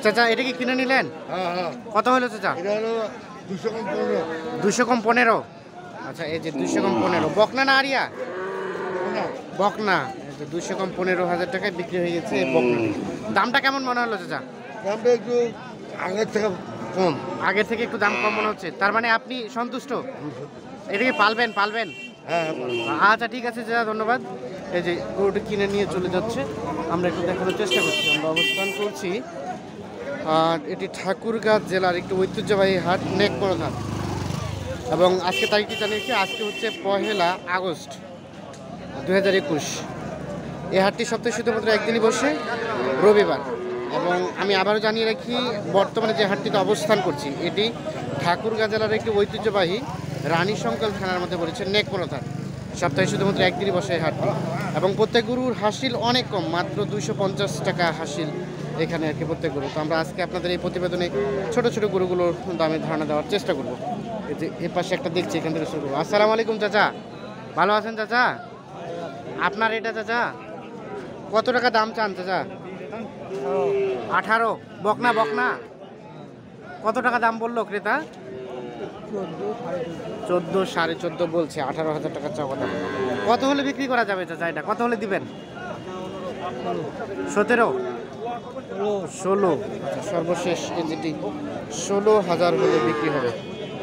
চাচা এটা কি কিনে নিলেন? হ্যাঁ হ্যাঁ। কত হলো চাচা? এটা হলো 200 কম 15। 200 কম 15। আচ্ছা এই যে 200 কম 15 বকনা না আরিয়া? বকনা। এই যে 200 কম 15,000 টাকায় বিক্রি হয়ে গেছে এই বকনাটি। দামটা কেমন মনে হলো চাচা? দামটা একটু আগের থেকে কম। আগের থেকে একটু দাম কম মনে হচ্ছে, তার মানে আপনি সন্তুষ্ট? এটাকে পালবেন? হ্যাঁ হ্যাঁ। আচ্ছা ঠিক আছে চাচা, ধন্যবাদ। এই যে গরুটি কিনে নিয়ে চলে যাচ্ছে, আমরা একটু দেখানোর চেষ্টা করছি। আমরা অবস্থান করছি আর এটি ঠাকুরগাঁ জেলার একটি ঐতিহ্যবাহী হাট, নেকমরদ হাট। এবং আজকে তারিখটি জানিয়েছি, আজকে হচ্ছে 1 আগস্ট 2021। এই হাটটি সপ্তাহে শুধুমাত্র একদিনই বসে, রবিবার। এবং আমি আবারও জানিয়ে রাখি, বর্তমানে যে হাটটিতে অবস্থান করছি এটি ঠাকুরগাঁ জেলার একটি ঐতিহ্যবাহী রানীশঙ্কল থানার মধ্যে পড়েছে নেকমরদ হাট। সপ্তাহে শুধুমাত্র একদিনই বসে এই হাটটি, এবং প্রত্যেক গরুর হাসিল অনেক কম, মাত্র 250 টাকা হাসিল এখানে আর কি প্রত্যেক গরু। তো আমরা আজকে আপনাদের এই প্রতিবেদনে ছোট ছোট গরুগুলোর দামের ধারণা দেওয়ার চেষ্টা করব। এই যে এ পাশে একটা দেখছি, এখান থেকে শুরু করবো। আসসালামু আলাইকুম চাচা, ভালো আছেন চাচা? আপনার এটা চাচা কত টাকা দাম চান চাচা? 18। বকনা কত টাকা দাম বললো ক্রেতা? 14, 14.5 বলছে। 18,000 টাকা চাওয়া দাম। কত হলে বিক্রি করা যাবে চাচা? এটা কত হলে দিবেন? 17, 16। সর্বশেষ কেজিটি 16,000 হলে বিক্রি হবে।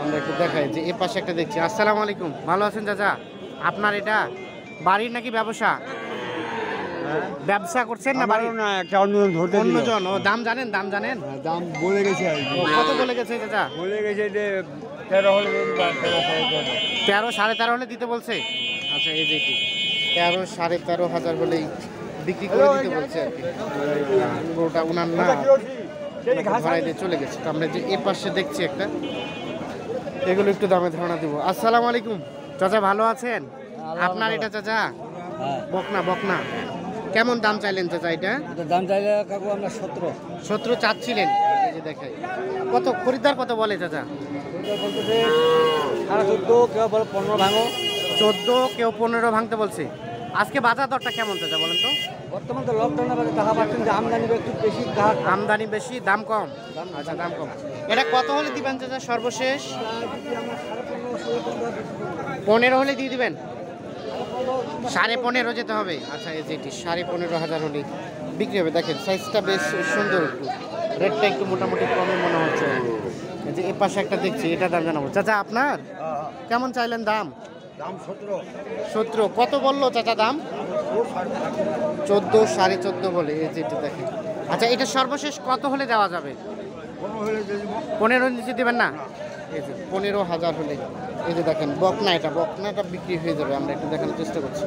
আমরা একটু দেখাই যে এ পাশে একটা দেখছি। আসসালামু আলাইকুম, ভালো আছেন চাচা? আপনার এটা বাড়ির নাকি ব্যবসা? ব্যবসা করছেন না বাড়ির? না, একটা অন্যজন। ও দাম জানেন? দাম বলে গেছে আর কি। কত বলে গেছে চাচা? বলে গেছে যে 13 হলে 13, 13.5 হলে দিতে বলছে। আচ্ছা এই যে 13, 13.5 হলেই বিক্রি করে দিতে বলছে আর কি। পুরোটা উনার না, ভাড়াই দিয়ে চলে গেছে। তো আমরা যে এ পাশে দেখছি একটা, এগুলো একটু দামে ধারণা দিব। আসসালামু আলাইকুম চাচা, ভালো আছেন? আপনার এটা চাচা বকনা কেমন দাম চাইলেন চাচা? এটা দাম চাইলে কাকু আমরা 17 চাচ্ছিলেন। এই যে দেখাই, কত খরিদ্দার কত বলে চাচা? 14, কেউ বলে 15 ভাঙো। 14, কেউ 15 ভাঙতে বলছে। আজকে বাজার দরটা কেমন চাচা বলেন তো? বর্তমান তো লকডাউনের বাজে টাকা পাচ্ছেন যে আমদানি একটু বেশি, আমদানি বেশি, দাম কম। আচ্ছা দাম কম। এটা কত হলে দিবেন চাচা সর্বশেষ? 15 হলে দিয়ে দিবেন? 15.5 যেতে হবে। আচ্ছা এই যেটি 15.5 হলে বিক্রি হবে। দেখেন সাইজটা বেশ সুন্দর, একটু রেটটা একটু মোটামুটি কমে মনে হচ্ছে। এই যে এ পাশে একটা দেখছি, এটা দাম জানাবো। চাচা আপনার কেমন চাইলেন দাম? দাম 17। 17 কত বললো চাচা দাম? 14, 14.5 বলে। এই যেটি দেখেন। আচ্ছা এটা সর্বশেষ কত হলে দেওয়া যাবে? 15 নিচে দেবেন না? এই যে 15,000 হলে, এই যে দেখেন বকনাটা বিক্রি হয়ে যাবে। আমরা একটু দেখানোর চেষ্টা করছি।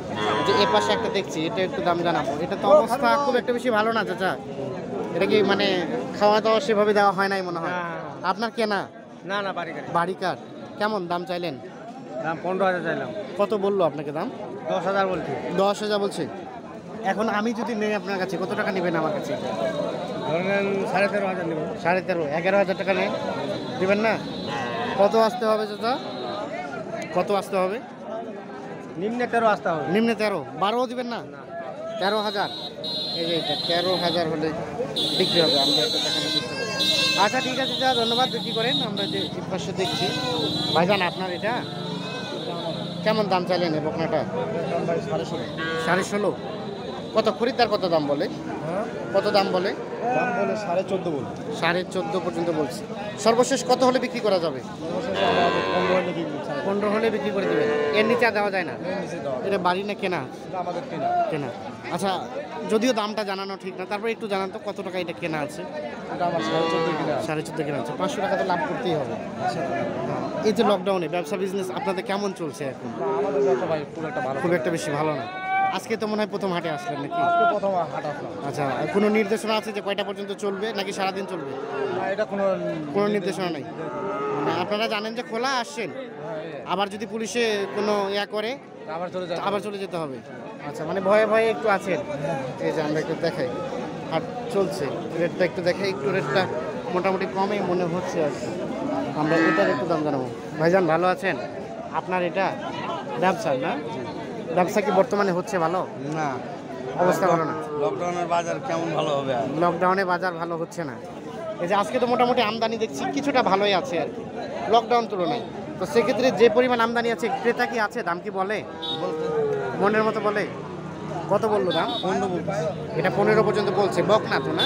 যে এ পাশে একটা দেখছি, এটা একটু দাম জানাবো। এটা তো অবস্থা খুব একটা বেশি ভালো না চাচা। এটা কি মানে খাওয়া দাওয়া সেভাবে দেওয়া হয় নাই মনে হয়? আপনার কেনা? না না, বাড়িকার। কেমন দাম চাইলেন? দাম 15,000 চাইলাম। কত বললো আপনাকে দাম? 10,000 বলছি। 10,000 বলছে। এখন আমি যদি নেই আপনার কাছে, কত টাকা নেবেন আমার কাছে? ধরেন 13,500 নেব। 13.5, 11,000 টাকা নেই দেবেন না? কত আসতে হবে চাচা? কত আসতে হবে? নিম্নে 13 আসতে হবে। নিম্নে 13, 12 দিবেন না? 13,000। এই যে এটা 13,000 হলে বিক্রি হবে। আমরা এটা দেখানোর চেষ্টা করছি। আচ্ছা ঠিক আছে যা, ধন্যবাদ। বিক্রি করেন। আমরা যে এই পাশে দেখছি, ভাইজান আপনার এটা কেমন দাম চাইলেন এই বকনাটা? 16.5। কত খরিদ্দার কত দাম বলে? কত দাম বলে? দাম বলে 14.5 বলে। 14.5 পর্যন্ত বলছি। সর্বশেষ কত হলে বিক্রি করা যাবে? 15 হলে বিক্রি করে দেবেন। এর নিচে আর দেওয়া যায় না? এটা বাড়ি না কেনা? আমাদের কেনা। আচ্ছা যদিও দামটা জানানো ঠিক না, তারপরে একটু জানান তো কত টাকা এটা কেনা আছে? এটা আমার 14.5 কিনা। 14.5 কেনা আছে। 500 টাকা তো লাভ করতেই হবে। এই যে লকডাউনে ব্যবসা বিজনেস আপনাদের কেমন চলছে এখন? আমাদের ব্যবসা ভাই খুব একটা বেশি ভালো না। আজকে তো মনে হয় প্রথম হাটে আসলেন নাকি? আজকে প্রথম হাট আসলাম। আচ্ছা কোনো নির্দেশনা আছে যে কয়টা পর্যন্ত চলবে নাকি সারাদিন চলবে? না, এটা কোনো নির্দেশনা নেই। মানে আপনারা জানেন যে খোলা আসছেন, আবার যদি পুলিশে কোনো ইয়া করে আবার চলে যেতে হবে। আচ্ছা মানে ভয়ে ভয়ে একটু আছেন। এই যে আমরা একটু দেখাই, হাট চলছে, রেটটা একটু দেখাই। একটু রেটটা মোটামুটি কমই মনে হচ্ছে আর কি। আমরা এটার একটু দাম জানাবো। ভাইজান ভালো আছেন? আপনার এটা ব্যবসা না? ব্যবসা কি বর্তমানে হচ্ছে ভালো? না, অবস্থা ভালো না। লকডাউনের বাজার কেমন ভালো হবে আর? লকডাউনে বাজার ভালো হচ্ছে না। এই যে আজকে তো মোটামুটি আমদানি দেখছি কিছুটা ভালোই আছে আর কি, লকডাউন তুলনায়। তো সেক্ষেত্রে যে পরিমাণ আমদানি আছে, ক্রেতা কি আছে? দাম কি বলে? মনের মতো বলে? কত বললো দাম? 15 বলছে। এটা 15 পর্যন্ত বলছে, বক না তো না?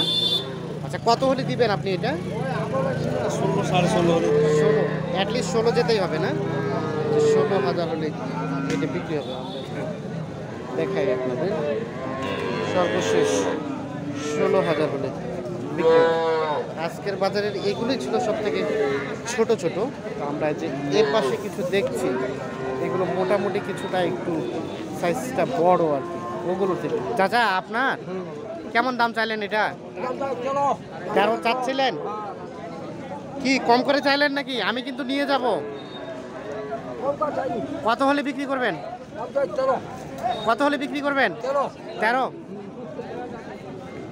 আচ্ছা, কত হলে দিবেন আপনি এটা? 16 16.5 হলে 16, অ্যাটলিস্ট 16 যেতেই হবে না? 16,000 হলে এটা বিক্রি হবে। আমরা দেখাই আপনাদের, সর্বশেষ 16,000 হলে বিক্রি হবে। আজকের বাজারের এগুলোই ছিল সব থেকে ছোট ছোট। তো আমরা যে এর পাশে কিছু দেখছি, এগুলো মোটামুটি কিছুটা একটু সাইজটা বড় আর কি, ওগুলো থেকে। চাচা আপনার কেমন দাম চাইলেন এটা? 13 চাচ্ছিলেন? কি কম করে চাইলেন নাকি? আমি কিন্তু নিয়ে যাব। কত হলে বিক্রি করবেন? কত হলে বিক্রি করবেন?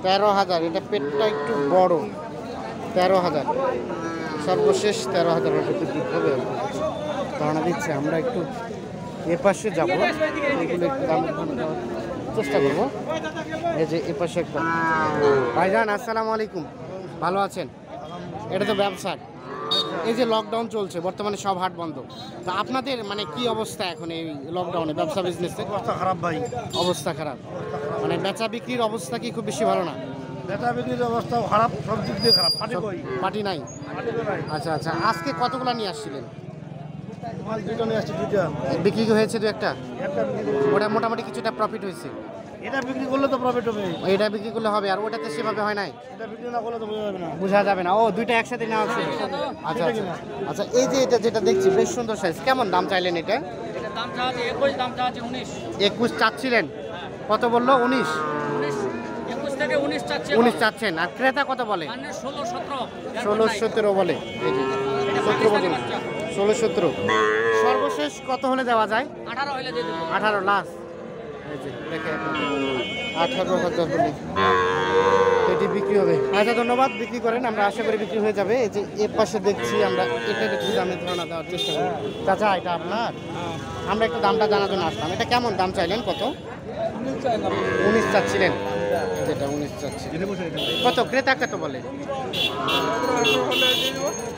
13,000। এটা পেটটা একটু বড়। 13,000, সর্বশেষ 13,000 বিক্রি হবে ধারণা দিচ্ছে। আমরা একটু এ পাশে যাবো, এগুলো একটু দাম দেওয়ার চেষ্টা করবো। এই যে এ পাশে একটা ভাইজান, আসসালামু আলাইকুম, ভালো আছেন? এটা তো ব্যবসার, এই যে লকডাউন চলছে বর্তমানে, সব হাট বন্ধ। তো আপনাদের মানে কি অবস্থা এখন এই লকডাউনে ব্যবসা বিজনেসে? অবস্থা খারাপ ভাই। অবস্থা খারাপ মানে বেচা বিক্রির অবস্থা কি খুব বেশি ভালো না? বেচা বিক্রির অবস্থা খারাপ, সব দিক দিয়ে খারাপ। পাটি কই? পার্টি নাই। আচ্ছা আচ্ছা, আজকে কতগুলো নিয়ে আসছিলেন? মাল দুটো নিয়ে আসছি, দুইটা। বিক্রি হয়েছে দু একটা? একটা বিক্রি করছি। ওটা মোটামুটি কিছুটা প্রফিট হয়েছে। এটা বিক্রি করলে তো প্রফিট হবে। এটা বিক্রি করলে হবে, আর ওটাতে সেভাবে হয় নাই, এটা বিক্রি না করলে তো বোঝা যাবে না। বোঝা যাবে না। ও দুইটা একসাথে নেওয়া হচ্ছে। আচ্ছা আচ্ছা আচ্ছা, এই যে এটা যেটা দেখছি বেশ সুন্দর সাইজ, কেমন দাম চাইলেন এটা? দাম চাচ্ছি 21, দাম চাচ্ছি 19। 21 চাচ্ছিলেন, কত বললো? 19। 21 থেকে 19 চাচ্ছি। 19 চাচ্ছেন, আর ক্রেতা কত বলে? 16, 17। 16, 17 বলে। এই যে 17 পর্যন্ত, 16, 17। সর্বশেষ কত হলে দেওয়া যায়? 18 হইলে দিয়ে দেবো। 18 লাস্ট। এই যে দেখে 18,000 হলে এটি বিক্রি হবে। আচ্ছা, ধন্যবাদ, বিক্রি করেন, আমরা আশা করি বিক্রি হয়ে যাবে। এই যে এর পাশে দেখছি আমরা, এটার একটু দামে ধারণা দেওয়ার চেষ্টা করি। চাচা এটা আপনার? আমরা একটু দামটা জানার জন্য আসলাম। এটা কেমন দাম চাইলেন? কত? 19 চাচ্ছিলেন? যেটা 19 চাচ্ছি, কত ক্রেতা কত বলে?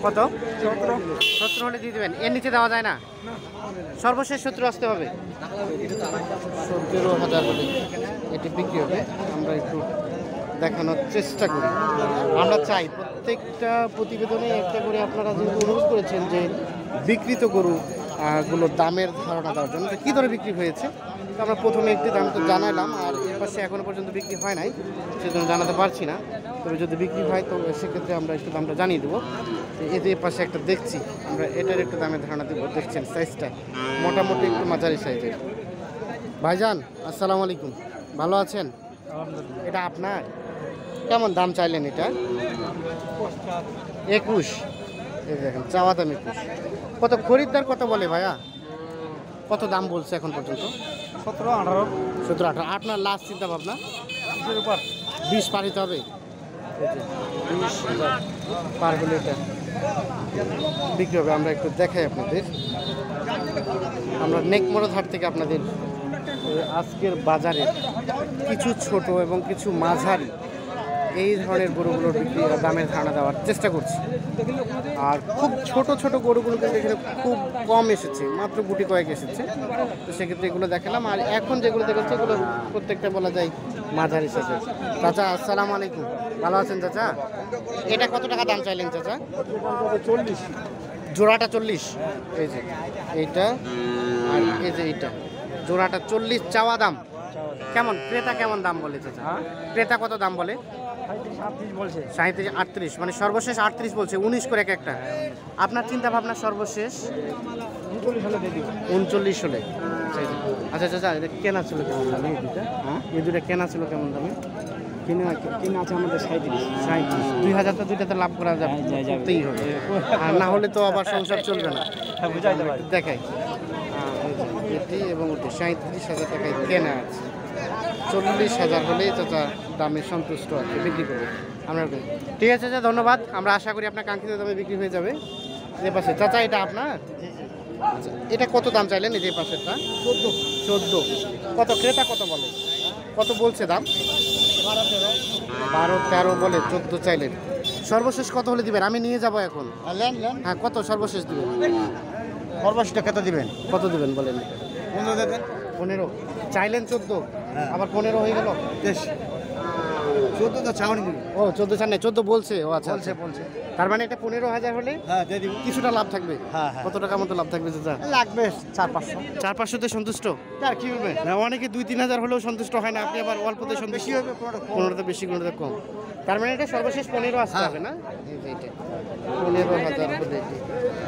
কত? 17 হলে দিয়ে দেবেন, এর নিচে দেওয়া যায় না? সর্বশেষ 17 আসতে হবে। 17,000 হলে এটি বিক্রি হবে। আমরা একটু দেখানোর চেষ্টা করি। আমরা চাই প্রত্যেকটা প্রতিবেদনে একটা করে, আপনারা যেহেতু অনুরোধ করেছেন যে বিক্রিত গরু গুলোর দামের ধারণা দেওয়ার জন্য, কী দরে বিক্রি হয়েছে, তো আমরা প্রথমে একটি দাম তো জানালাম, আর এর পাশে এখনও পর্যন্ত বিক্রি হয় নাই, সেজন্য জানাতে পারছি না। তবে যদি বিক্রি হয় তো সেক্ষেত্রে আমরা একটু দামটা জানিয়ে দেবো। এদের পাশে একটা দেখছি আমরা, এটার একটু দামের ধারণা দেবো। দেখছেন সাইজটা মোটামুটি একটু মাঝারি সাইজের। ভাইজান আসসালামু আলাইকুম, ভালো আছেন? এটা আপনার? কেমন দাম চাইলেন এটা? 21। এই দেখেন চাওয়া দাম 21। কত খরিদ্দার কত বলে ভাইয়া? কত দাম বলছে এখন পর্যন্ত? 17, 18। 17, 18। আপনার লাস্ট চিন্তা ভাবনা? 20 উপর। 20 পার হতে হবে। 20,000 পার হলে এটা বিক্রি হবে। আমরা একটু দেখাই আপনাদের, আমরা নেকমরদ হাট থেকে আপনাদের আজকের বাজারে কিছু ছোট এবং কিছু মাঝারি এই ধরনের গরুগুলোর বিক্রি দামের ধারণা দেওয়ার চেষ্টা করছি। আর খুব ছোট ছোট গরুগুলো কিন্তু এখানে খুব কম এসেছে, মাত্র গুটি কয়েক এসেছে। তো সেক্ষেত্রে এগুলো দেখালাম। আর এখন যেগুলো দেখাচ্ছে এগুলো প্রত্যেকটা বলা যায় মাঝারি সাইজের। চাচা আসসালামু আলাইকুম, ভালো আছেন চাচা? এটা কত টাকা দাম চাইলেন চাচা? 40। জোড়াটা 40। এই যে এইটা, আর এই যে এইটা, জোড়াটা 40 চাওয়া দাম। কেমন ক্রেতা কেমন দাম বলে চাচা? ক্রেতা কত দাম বলে? 37 বলছে। 37, 38, মানে সর্বশেষ 38 বলছে, 19 করে এক একটা। আপনার চিন্তা ভাবনা সর্বশেষ 39 হলে দিয়ে দিব। 39 হলে। আচ্ছা চাচা, এটা কেনা ছিল কেমন দামে? এই দুটা, এই দুটা কেনা ছিল কেমন দামে? কিনা আছে আমাদের 37। 37। 2,000 তো দুইটাতে লাভ করা যাবে, করতেই হবে, আর না হলে তো আবার সংসার চলবে না। বুঝাইতে পারি। দেখাই এটি এবং ওটি 37,000 টাকায় কেনা আছে। 40,000 হলেই চাচা দামে সন্তুষ্ট আছে, বিক্রি করবে। আমরা ঠিক আছে চাচা, ধন্যবাদ। আমরা আশা করি আপনার কাঙ্ক্ষিত দামে বিক্রি হয়ে যাবে। যে পাশে চাচা এটা আপনার? আচ্ছা, এটা কত দাম চাইলেন? এই যে পাশেরটা 14। কত ক্রেতা কত বলে? কত বলছে দাম? 12-13 বলে, 14 চাইলেন। সর্বশেষ কত হলে দিবেন? আমি নিয়ে যাব এখন। হ্যাঁ, কত সর্বশেষ দিবেন? সর্বশেষটা কত দিবেন? কত দিবেন বলেন? 15 দেবেন। 15 চাইলেন, 14 হ্যাঁ। আবার 15 হয়ে গেল। 14 তো চাওনি দিবি। ও 14 চান না, 14 বলছে। ও আচ্ছা বলছে আচ্ছা। বলছে। তার মানে এটা 15,000 হলে হ্যাঁ দিয়ে দিব। কিছুটা লাভ থাকবে। হ্যাঁ, হ্যাঁ। কত টাকা মতো লাভ থাকবে চাচা? লাগবে 4-500। 4-500 সন্তুষ্ট? আর কি হবে? না, অনেকে 2-3 হাজার হলেও সন্তুষ্ট হয় না, আপনি আবার অল্পতে সন্তুষ্ট। বেশি হবে, কোনোটা কম। 15তে বেশি, কোনোটা কম। তার মানে এটা সর্বশেষ 15 আসতে হ্যাঁ। হবে না? এই যে এটা 15,000 হলে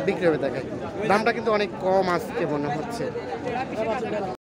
বিক্রি হবে। দেখায় দামটা কিন্তু অনেক কম আসতে মনে হচ্ছে।